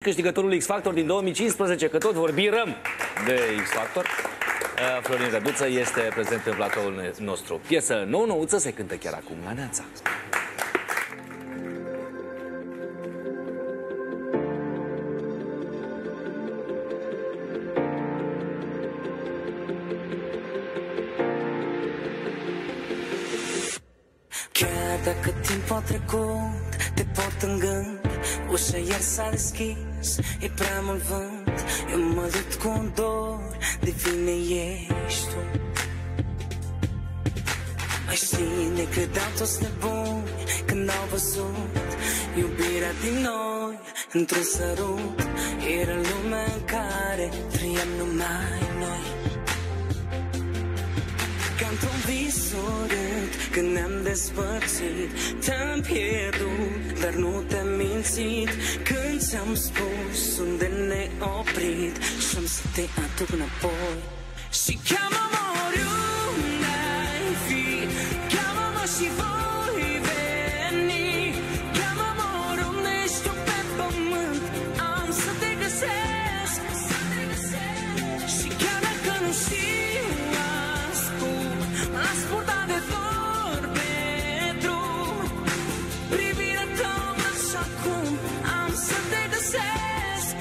câștigătorul X Factor din 2015, că tot vorbim de X Factor. Florin Răduță este prezent în platoul nostru. Piesă nou-nouță se cântă chiar acum la Neața. Chiar dacă timpul a trecut, te port în gând, ușa iar s-a deschis, e prea mult vânt. Eu mă lut cu un dor, de vine ești tu. Mai știi, ne credeam toți nebuni când au văzut iubirea din noi într-un sărut. Era lumea în care trăiam numai noi. Ca într-un vis urât, când ne-am despărțit, te-am pierdut, dar nu te-am mințit. Când ți-am spus unde ne oprit și-am să te aduc înapoi. Și cheamă-mă oriunde ai fi, cheamă-mă și voi veni. Cheamă-mă oriunde ești tu pe pământ, am să te găsesc. Și chiar dacă nu știu ascult, m-las purta de dor pe drum. Privirea ta așa cum am să te găsesc.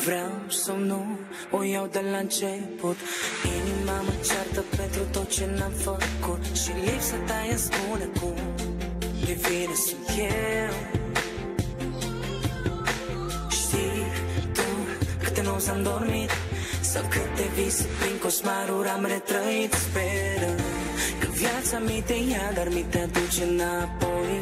Vreau sau nu, o iau de la început. Inima mă ceartă pentru tot ce n-am făcut și lipsa ta îmi spune cum de vine sunt eu. Știi tu câte nopți am dormit sau câte vise prin coșmaruri am retrăit, sperând că viața mi te ia, dar mi te aduce înapoi.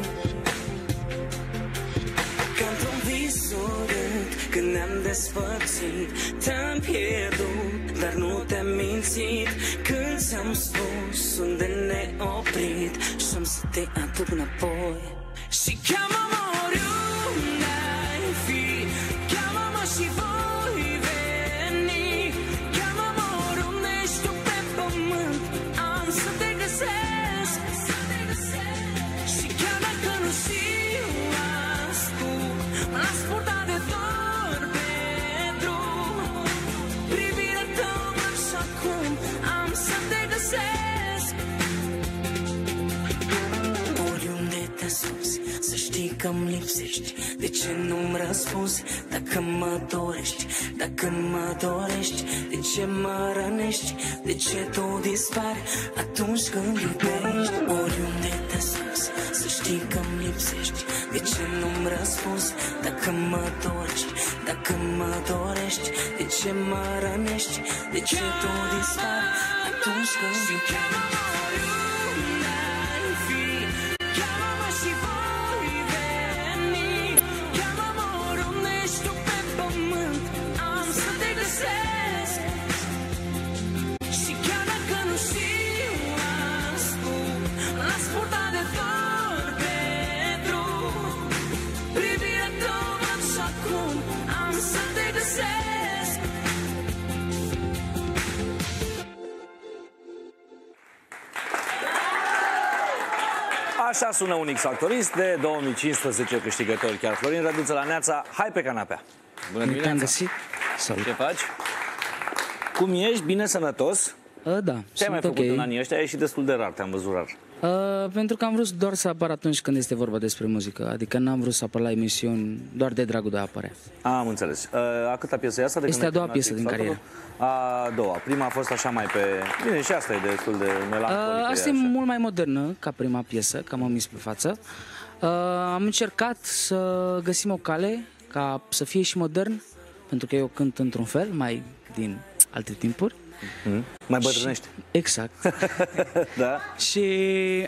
Ca într-un vis urât, când ne-am despărțit, te-am pierdut, dar nu te-am mințit. Când ți-am spus unde ne oprit și-am să te aduc înapoi. Și cheamă-mă oriunde ai fi, cheamă-mă și voi veni. Cheamă-mă oriunde ești tu pe pământ, am să te găsesc. Și chiar dacă nu știu ascult, m-las purta de dor pe drum. Privirea ta așa cum am să te găsesc. Oriunde te ascunzi, să știi că-mi lipsești. De ce nu-mi răspunzi dacă mă dorești? Dacă mă dorești, de ce mă rănești? De ce tu dispari atunci când iubești? Oriunde te ascunzi, să știi că-mi lipsești. De ce nu-mi răspunzi dacă mă dorești? Dacă mă dorești, de ce mă rănești? De ce tu dispari atunci când iubești? Așa sună un X-Factorist de 2015 câștigător, chiar Florin Răduță la Neața. Hai pe canapea. Bună dimineața. Te-am găsit. Salut. Ce faci? Cum ești? Bine, sănătos? Da, ce ai mai făcut în anii ăștia? Ești destul de rar, te-am văzut rar. Pentru că am vrut doar să apar atunci când este vorba despre muzică. Adică n-am vrut să apar la emisiuni doar de dragul de a apărea. Am înțeles. A câta piesă e asta? Este a doua piesă din carieră. A doua. Prima a fost așa mai pe... Bine, și asta e destul de melancolică. Asta e mult mai modernă ca prima piesă, ca M-am mis pe față. Am încercat să găsim o cale ca să fie și modern, pentru că eu cânt într-un fel, mai din alte timpuri. Mai bătrânești. Exact. Da. Și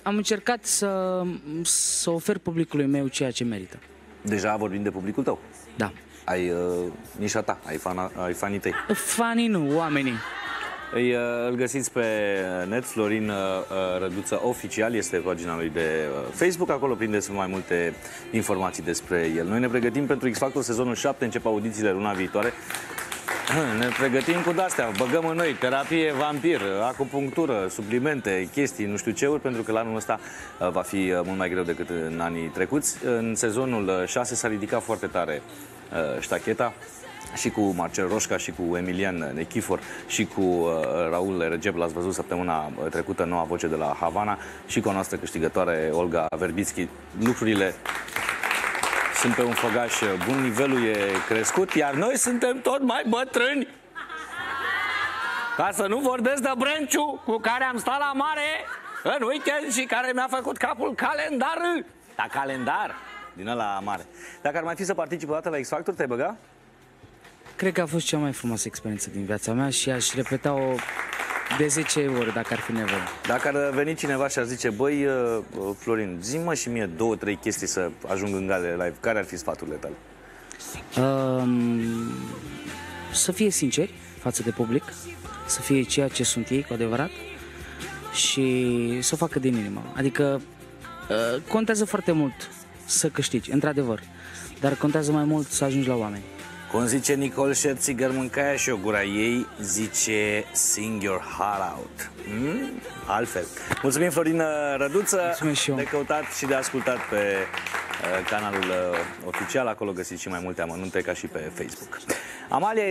am încercat să ofer publicului meu ceea ce merită. Deja vorbim de publicul tău. Da. Ai nișa ta, ai fanii tăi. Fanii nu, oamenii. Îl găsiți pe net, Florin Răduță Oficial, este pagina lui de Facebook, acolo prindeți mai multe informații despre el. Noi ne pregătim pentru X Factor sezonul 7, încep audițiile luna viitoare. Ne pregătim cu de-astea, băgăm în noi terapie vampir, acupunctură, suplimente, chestii, nu știu ce-uri, pentru că la anul ăsta va fi mult mai greu decât în anii trecuți. În sezonul 6 s-a ridicat foarte tare ștacheta, și cu Marcel Roșca, și cu Emilian Nechifor, și cu Raul Recep, l-ați văzut săptămâna trecută, noua voce de la Havana, și cu a noastră câștigătoare, Olga Verbitski. Lucrurile sunt pe un făgaș bun, nivelul e crescut, iar noi suntem tot mai bătrâni. Ca să nu vorbesc de Brânciu, cu care am stat la mare în weekend și care mi-a făcut capul calendar. Da, calendar din ăla mare. Dacă ar mai fi să participi o dată la X Factor, te-ai băga? Cred că a fost cea mai frumoasă experiență din viața mea și aș repeta-o de 10 ori dacă ar fi nevoie. Dacă ar veni cineva și ar zice, băi, Florin, zi-mă și mie 2-3 chestii să ajung în gale live, care ar fi sfaturile tale? Să fie sinceri față de public, să fie ceea ce sunt ei cu adevărat și să o facă din inimă. Adică contează foarte mult să câștigi, într-adevăr, dar contează mai mult să ajungi la oameni. Cum zice Nicole Scherzinger, mâncaia și o gura ei, zice sing your heart out. Altfel. Mulțumim, Florin Răduță. Mulțumesc și eu. De căutat și de ascultat pe canalul oficial. Acolo găsiți și mai multe amănunte, ca și pe Facebook. Amalia